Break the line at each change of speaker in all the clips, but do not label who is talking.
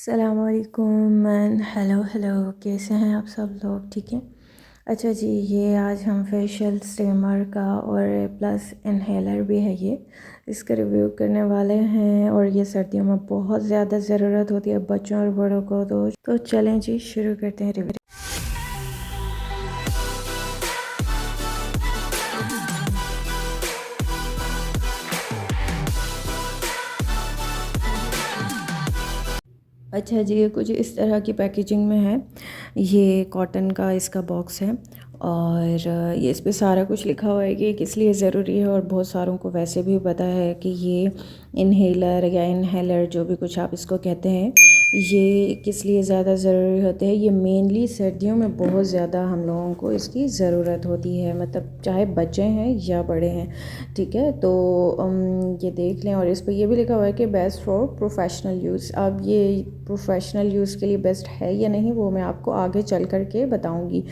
सलामकुम man hello hello, कैसे हैं आप सब लोग? ठीक है। अच्छा जी, ये आज हम फेशियल स्टीमर का और प्लस इन्हेलर भी है, ये इसका रिव्यू करने वाले हैं। और ये सर्दियों में बहुत ज़्यादा ज़रूरत होती है बच्चों और बड़ों को। तो चलें जी, शुरू करते हैं रिव्यू। अच्छा जी, ये कुछ इस तरह की पैकेजिंग में है। ये कॉटन का इसका बॉक्स है और ये इस पे सारा कुछ लिखा हुआ है कि ये किस लिए ज़रूरी है। और बहुत सारों को वैसे भी पता है कि ये इन्हेलर या इन्हेलर जो भी कुछ आप इसको कहते हैं, ये किस लिए ज़्यादा ज़रूरी होते हैं। ये मेनली सर्दियों में बहुत ज़्यादा हम लोगों को इसकी ज़रूरत होती है, मतलब चाहे बच्चे हैं या बड़े हैं। ठीक है, तो ये देख लें। और इस पर यह भी लिखा हुआ है कि बेस्ट फॉर प्रोफेशनल यूज़। अब ये प्रोफेशनल यूज़ के लिए बेस्ट है या नहीं, वो मैं आपको आगे चल कर के बताऊँगी।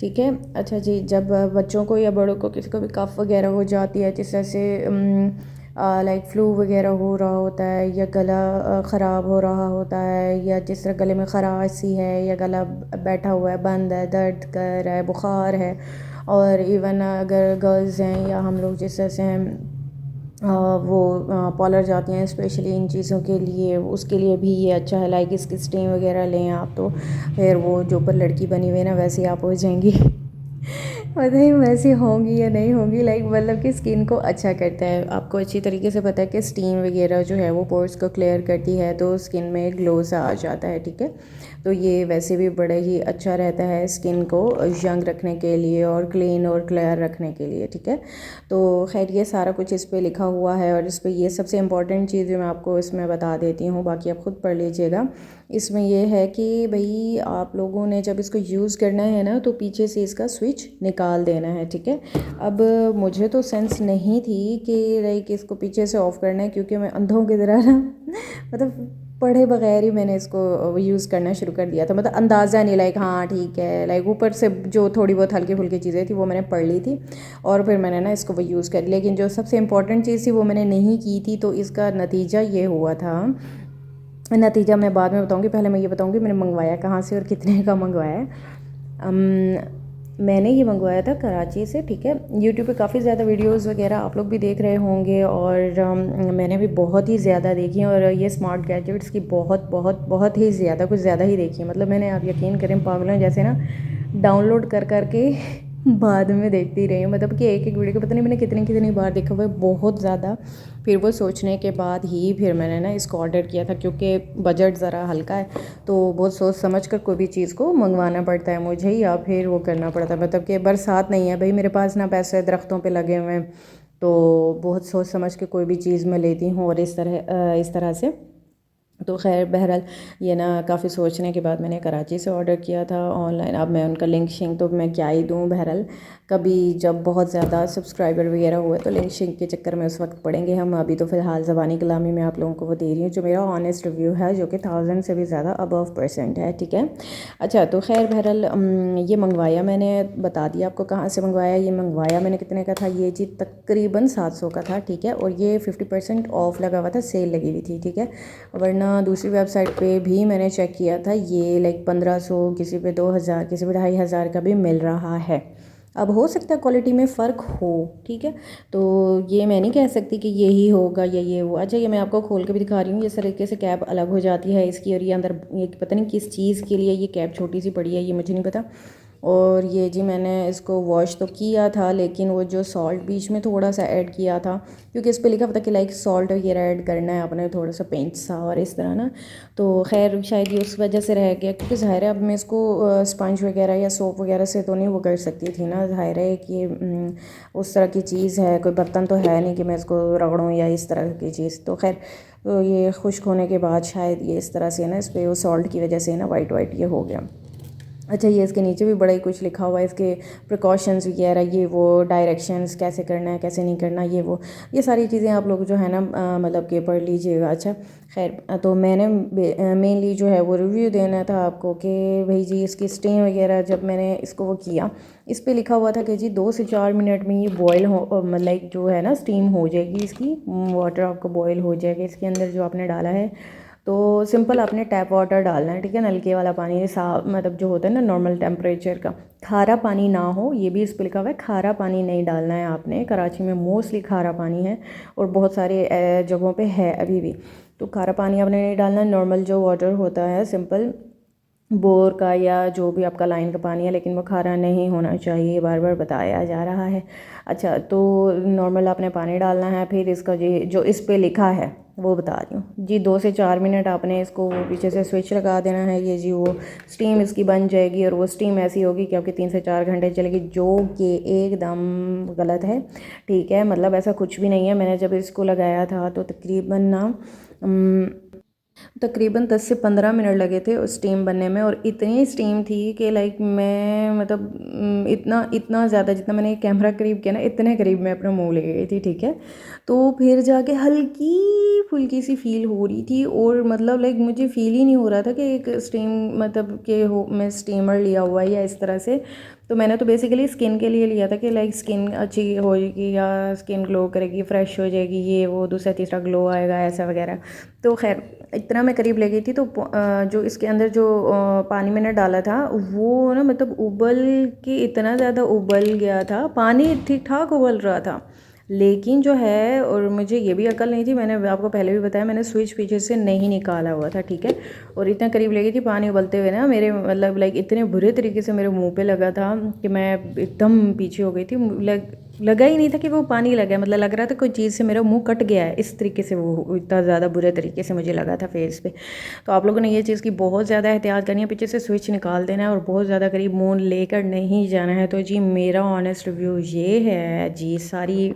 ठीक है। अच्छा जी, जब बच्चों को या बड़ों को किसी को भी कफ़ वगैरह हो जाती है, जिस तरह से लाइक फ्लू वगैरह हो रहा होता है, या गला ख़राब हो रहा होता है, या जिस तरह गले में खराश सी है, या गला बैठा हुआ है, बंद है, दर्द कर रहा है, बुखार है। और इवन अगर गर्ल्स हैं या हम लोग जिस तरह से हैं वो पार्लर जाती हैं स्पेशली इन चीज़ों के लिए, उसके लिए भी ये अच्छा है। लाइक इसकी स्टीम वगैरह लें आप, तो फिर वो जो ऊपर लड़की बनी हुई है ना, वैसे ही आप हो जाएंगी। पता नहीं वैसी होंगी या नहीं होंगी, लाइक मतलब कि स्किन को अच्छा करता है। आपको अच्छी तरीके से पता है कि स्टीम वगैरह जो है वो पोर्स को क्लियर करती है, तो स्किन में ग्लो सा आ जाता है। ठीक है, तो ये वैसे भी बड़ा ही अच्छा रहता है स्किन को यंग रखने के लिए और क्लीन और क्लियर रखने के लिए। ठीक है, तो खैर ये सारा कुछ इस पर लिखा हुआ है। और इस पर ये सबसे इम्पॉर्टेंट चीज़ जो मैं आपको इसमें बता देती हूँ, बाकी आप ख़ुद पढ़ लीजिएगा। इसमें यह है कि भाई आप लोगों ने जब इसको यूज़ करना है ना, तो पीछे से इसका स्विच निकाल देना है। ठीक है, अब मुझे तो सेंस नहीं थी कि लाइक इसको पीछे से ऑफ़ करना है, क्योंकि मैं अंधों की तरह ना मतलब पढ़े बगैर ही मैंने इसको यूज़ करना शुरू कर दिया था। मतलब अंदाज़ा नहीं, लाइक हाँ ठीक है, लाइक ऊपर से जो थोड़ी बहुत हल्की फुल्की चीज़ें थी वो मैंने पढ़ ली थी, और फिर मैंने ना इसको वो यूज़ कर लिया। लेकिन जो सबसे इम्पॉर्टेंट चीज़ थी वो मैंने नहीं की थी, तो इसका नतीजा ये हुआ था। नतीजा मैं बाद में बताऊंगी, पहले मैं ये बताऊंगी मैंने मंगवाया कहाँ से और कितने का मंगवाया है। मैंने ये मंगवाया था कराची से। ठीक है, यूट्यूब पे काफ़ी ज़्यादा वीडियोस वगैरह आप लोग भी देख रहे होंगे, और मैंने भी बहुत ही ज़्यादा देखी हैं। और ये स्मार्ट गैजेट्स की बहुत बहुत बहुत ही ज़्यादा, कुछ ज़्यादा ही देखी है। मतलब मैंने, आप यकीन करें, पागलों जैसे ना डाउनलोड कर करके बाद में देखती रही हूँ। मतलब कि एक एक वीडियो को पता नहीं मैंने कितनी कितनी बार देखा हुआ है, बहुत ज़्यादा। फिर वो सोचने के बाद ही फिर मैंने ना इसको ऑर्डर किया था, क्योंकि बजट ज़रा हल्का है, तो बहुत सोच समझ कर कोई भी चीज़ को मंगवाना पड़ता है मुझे, या फिर वो करना पड़ता है। मतलब कि बरसात नहीं है भाई मेरे पास, ना पैसे दरख्तों पे लगे हुए हैं, तो बहुत सोच समझ के कोई भी चीज़ मैं लेती हूँ। और इस तरह से तो खैर बहरहाल ये ना काफ़ी सोचने के बाद मैंने कराची से ऑर्डर किया था ऑनलाइन। अब मैं उनका लिंक शिंक तो मैं क्या ही दूँ, बहरहाल कभी जब बहुत ज़्यादा सब्सक्राइबर वगैरह हुए तो लिंक शिंक के चक्कर में उस वक्त पड़ेंगे हम। अभी तो फ़िलहाल ज़बानी कलामी में आप लोगों को वो दे रही हूँ, जो मेरा ऑनेस्ट रिव्यू है, जो कि 1000 से भी ज़्यादा अबव % है। ठीक है, अच्छा तो खैर बहरहाल ये मंगवाया मैंने, बता दिया आपको कहाँ से मंगवाया। ये मंगवाया मैंने कितने का था, ये जी तकरीबन 700 का था। ठीक है, और ये 50% ऑफ लगा हुआ था, सेल लगी हुई थी। ठीक है, वरना दूसरी वेबसाइट पे भी मैंने चेक किया था, ये लाइक 1500, किसी पे 2000, किसी पे 2500 का भी मिल रहा है। अब हो सकता है क्वालिटी में फ़र्क हो। ठीक है, तो ये मैं नहीं कह सकती कि यही होगा या ये वो। अच्छा, ये मैं आपको खोल के भी दिखा रही हूँ, इस तरीके से कैप अलग हो जाती है इसकी। और ये अंदर ये पता नहीं किस चीज़ के लिए ये कैप छोटी सी पड़ी है, ये मुझे नहीं पता। और ये जी मैंने इसको वॉश तो किया था, लेकिन वो जो सॉल्ट बीच में थोड़ा सा ऐड किया था, क्योंकि इस पर लिखा था कि लाइक सॉल्ट वगैरह ऐड करना है आपने, थोड़ा सा पेंट सा और इस तरह ना। तो खैर शायद ये उस वजह से रह गया, क्योंकि ज़ाहिर है अब मैं इसको स्पंज वगैरह या सोप वगैरह से तो नहीं वो कर सकती थी ना। ज़ाहिर है कि उस तरह की चीज़ है, कोई बर्तन तो है नहीं कि मैं इसको रगड़ूँ या इस तरह की चीज़। तो खैर तो ये खुश्क होने के बाद शायद ये इस तरह से ना, इस पर वो सॉल्ट की वजह से ना वाइट वाइट ये हो गया। अच्छा, ये इसके नीचे भी बड़ा ही कुछ लिखा हुआ है, इसके प्रिकॉशंस वगैरह, ये वो डायरेक्शंस कैसे करना है कैसे नहीं करना, ये सारी चीज़ें आप लोग जो है ना मतलब कि पढ़ लीजिएगा। अच्छा खैर, तो मैंने मेनली जो है वो रिव्यू देना था आपको कि भाई जी इसकी स्टीम वगैरह, जब मैंने इसको वो किया, इस पर लिखा हुआ था कि जी 2 से 4 मिनट में ये बॉयल हो, मतलब जो है ना स्टीम हो जाएगी इसकी, वाटर आपको बॉयल हो जाएगा इसके अंदर जो आपने डाला है। तो सिंपल आपने टैप वाटर डालना है, ठीक है, नलके वाला पानी, साफ मतलब जो होता है ना नॉर्मल टेम्परेचर का, खारा पानी ना हो, ये भी इस पर लिखा हुआ है, खारा पानी नहीं डालना है आपने। कराची में मोस्टली खारा पानी है और बहुत सारे जगहों पे है अभी भी, तो खारा पानी आपने नहीं डालना है। नॉर्मल जो वाटर होता है सिंपल बोर का या जो भी आपका लाइन का पानी है, लेकिन वो खारा नहीं होना चाहिए, बार बार बताया जा रहा है। अच्छा, तो नॉर्मल आपने पानी डालना है। फिर इसका जो इस पे लिखा है वो बता रही हूँ जी, 2 से 4 मिनट आपने इसको पीछे से स्विच लगा देना है, ये जी वो स्टीम इसकी बन जाएगी और वो स्टीम ऐसी होगी कि आपकी 3 से 4 घंटे चलेगी, जो कि एकदम गलत है, ठीक है। मतलब ऐसा कुछ भी नहीं है। मैंने जब इसको लगाया था तो तकरीबन 10 से 15 मिनट लगे थे उस स्टीम बनने में, और इतनी स्टीम थी कि लाइक मैं मतलब इतना इतना ज़्यादा जितना मैंने कैमरा करीब किया ना, इतने करीब मैं अपना मुंह ले गई थी, ठीक है। तो फिर जाके हल्की फुल्की सी फील हो रही थी, और मतलब लाइक मुझे फील ही नहीं हो रहा था कि एक स्टीम मतलब कि हो मैं स्टीमर लिया हुआ है या इस तरह से। तो मैंने तो बेसिकली स्किन के लिए लिया था कि लाइक स्किन अच्छी होगी या स्किन ग्लो करेगी, फ्रेश हो जाएगी, ये वो दूसरा तीसरा ग्लो आएगा ऐसा वगैरह। तो खैर इतना मैं करीब ले गई थी। तो जो इसके अंदर जो पानी मैंने डाला था वो ना मतलब उबल के इतना ज़्यादा उबल गया था, पानी ठीक ठाक उबल रहा था, लेकिन जो है, और मुझे ये भी अकल नहीं थी, मैंने आपको पहले भी बताया, मैंने स्विच पीछे से नहीं निकाला हुआ था, ठीक है। और इतना करीब ले गई थी, पानी उबलते हुए ना मेरे मतलब लाइक इतने बुरे तरीके से मेरे मुंह पे लगा था कि मैं एकदम पीछे हो गई थी। लगा ही नहीं था कि वो पानी लगा, मतलब लग रहा था कोई चीज़ से मेरा मुंह कट गया है, इस तरीके से वो इतना ज़्यादा बुरे तरीके से मुझे लगा था फेस पे। तो आप लोगों ने ये चीज़ की बहुत ज़्यादा एहतियात करनी है, पीछे से स्विच निकाल देना है और बहुत ज़्यादा करीब मुंह लेकर नहीं जाना है। तो जी मेरा ऑनेस्ट रिव्यू ये है जी, सारी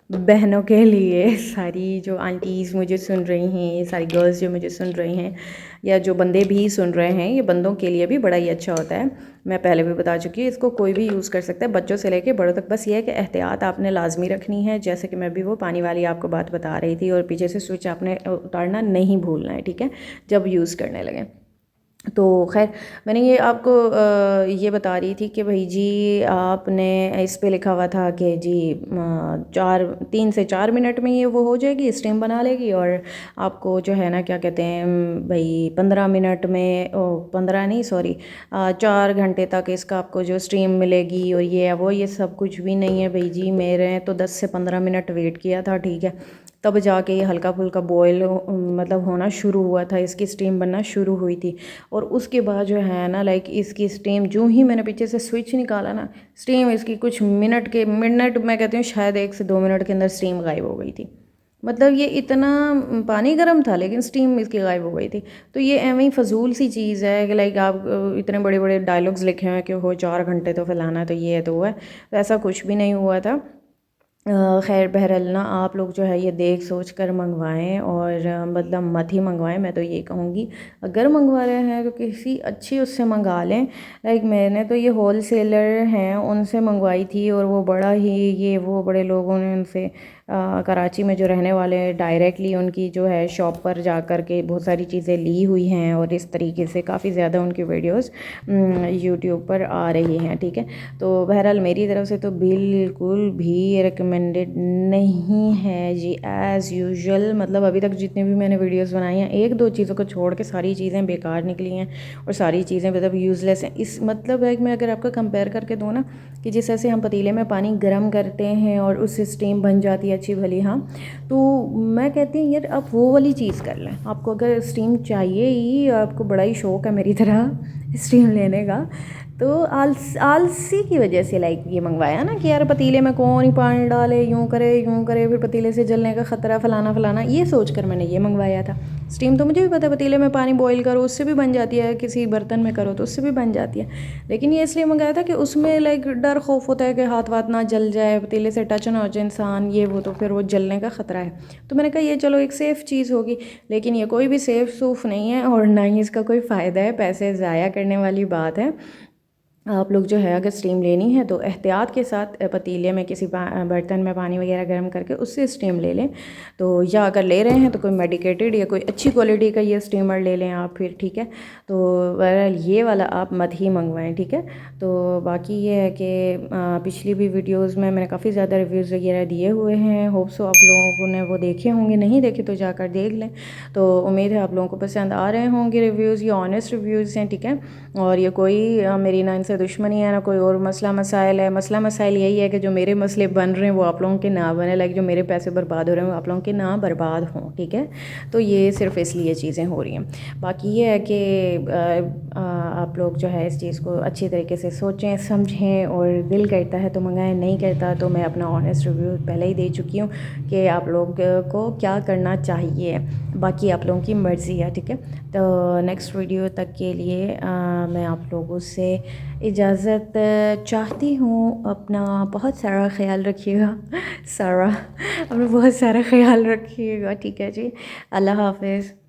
बहनों के लिए, सारी जो आंटीज़ मुझे सुन रही हैं, सारी गर्ल्स जो मुझे सुन रही हैं, या जो बंदे भी सुन रहे हैं, ये बंदों के लिए भी बड़ा ही अच्छा होता है। मैं पहले भी बता चुकी हूँ, इसको कोई भी यूज़ कर सकता है, बच्चों से लेके बड़ों तक। बस ये है कि एहतियात आपने लाजमी रखनी है, जैसे कि मैं भी वो पानी वाली आपको बात बता रही थी, और पीछे से स्विच आपने उतारना नहीं भूलना है, ठीक है, जब यूज़ करने लगे। तो खैर मैंने ये आपको ये बता रही थी कि भाई जी आपने इस पे लिखा हुआ था कि जी 3 से 4 मिनट में ये वो हो जाएगी, स्टीम बना लेगी, और आपको जो है ना क्या कहते हैं भाई 15 मिनट में 15 नहीं सॉरी 4 घंटे तक इसका आपको जो स्टीम मिलेगी, और ये है वो, ये सब कुछ भी नहीं है भाई जी। मेरे तो 10 से 15 मिनट वेट किया था, ठीक है, तब जाके ये हल्का फुल्का बॉयल मतलब होना शुरू हुआ था, इसकी स्टीम बनना शुरू हुई थी। और उसके बाद जो है ना लाइक इसकी स्टीम जो ही मैंने पीछे से स्विच निकाला ना, स्टीम इसकी कुछ मिनट मैं कहती हूँ शायद 1 से 2 मिनट के अंदर स्टीम गायब हो गई थी। मतलब ये इतना पानी गर्म था लेकिन स्टीम इसकी गायब हो गई थी। तो ये एवं ही फजूल सी चीज़ है कि लाइक आप इतने बड़े बड़े डायलॉग्स लिखे हुए हैं कि हो 4 घंटे तो फैलाना है, तो ये है तो वो है, तो ऐसा कुछ भी नहीं हुआ था। खैर बहरहाल ना आप लोग जो है ये देख सोच कर मंगवाएं, और मतलब मत ही मंगवाएं, मैं तो ये कहूँगी। अगर मंगवा रहे हैं तो किसी अच्छी उससे मंगा लें। लाइक मैंने तो ये होल सेलर हैं उनसे मंगवाई थी, और वो बड़ा ही ये वो बड़े लोगों ने उनसे कराची में जो रहने वाले डायरेक्टली उनकी जो है शॉप पर जा कर के बहुत सारी चीज़ें ली हुई हैं, और इस तरीके से काफ़ी ज़्यादा उनकी वीडियोस यूट्यूब पर आ रही हैं, ठीक है। तो बहरहाल मेरी तरफ से तो बिल्कुल भी रिकमेंडेड नहीं है जी, एज़ यूजुअल। मतलब अभी तक जितने भी मैंने वीडियोस बनाई हैं, 1-2 चीज़ों को छोड़ के सारी चीज़ें बेकार निकली हैं, और सारी चीज़ें मतलब यूज़लेस हैं। इस मतलब है कि मैं अगर आपको कंपेयर करके दूँ ना, कि जिस तरह से हम पतीले में पानी गर्म करते हैं और उससे स्टीम बन जाती है अच्छी भली, हाँ, तो मैं कहती हूँ यार आप वो वाली चीज़ कर लें। आपको अगर स्टीम चाहिए ही, आपको बड़ा ही शौक़ है मेरी तरह स्टीम लेने का, तो आलसी की वजह से लाइक ये मंगवाया ना कि यार पतीले में कौन ही पानी डाले, यूँ करे फिर पतीले से जलने का ख़तरा, फलाना ये सोच कर मैंने ये मंगवाया था। स्टीम तो मुझे भी पता है, पतीले में पानी बॉईल करो उससे भी बन जाती है, किसी बर्तन में करो तो उससे भी बन जाती है, लेकिन ये इसलिए मंगाया था कि उसमें लाइक डर खौफ होता है कि हाथ वाथ ना जल जाए, पतीले से टच ना हो जाए इंसान, ये वो, तो फिर वो जलने का ख़तरा है। तो मैंने कहा ये चलो एक सेफ़ चीज़ होगी, लेकिन ये कोई भी सेफ़ सूफ़ नहीं है, और ना ही इसका कोई फ़ायदा है, पैसे ज़ाया करने वाली बात है। आप लोग जो है अगर स्टीम लेनी है तो एहतियात के साथ पतीले में किसी बर्तन में पानी वगैरह गर्म करके उससे स्टीम ले लें। तो या अगर ले रहे हैं तो कोई मेडिकेटेड या कोई अच्छी क्वालिटी का ये स्टीमर ले लें आप फिर, ठीक है। तो बहरहाल ये वाला आप मत ही मंगवाएं, ठीक है। तो बाकी ये है कि पिछली भी वीडियोज़ में मैंने काफ़ी ज़्यादा रिव्यूज़ वगैरह दिए हुए हैं, होप सो आप लोगों ने वो देखे होंगे, नहीं देखे तो जाकर देख लें। तो उम्मीद है आप लोगों को पसंद आ रहे होंगे रिव्यूज़, ये ऑनेस्ट रिव्यूज़ हैं, ठीक है। और ये कोई मेरी ना इनसे दुश्मनी है ना कोई और मसला मसाइल है। मसला मसाइल यही है कि जो मेरे मसले बन रहे हैं वो आप लोगों के ना बने, लाइक जो मेरे पैसे बर्बाद हो रहे हैं वो आप लोगों के ना बर्बाद हों, ठीक है। तो ये सिर्फ इसलिए चीज़ें हो रही हैं। बाकी ये है कि आप लोग जो है इस चीज़ को अच्छी तरीके से सोचें समझें, और दिल करता है तो मंगाएं, नहीं करता तो मैं अपना ऑनेस्ट रिव्यू पहले ही दे चुकी हूँ कि आप लोग को क्या करना चाहिए। बाकी आप लोगों की मर्ज़ी है, ठीक है। तो नेक्स्ट वीडियो तक के लिए मैं आप लोगों से इजाज़त चाहती हूँ। अपना बहुत सारा ख्याल रखिएगा अपना बहुत सारा ख्याल रखिएगा, ठीक है जी। अल्लाह हाफ़िज़।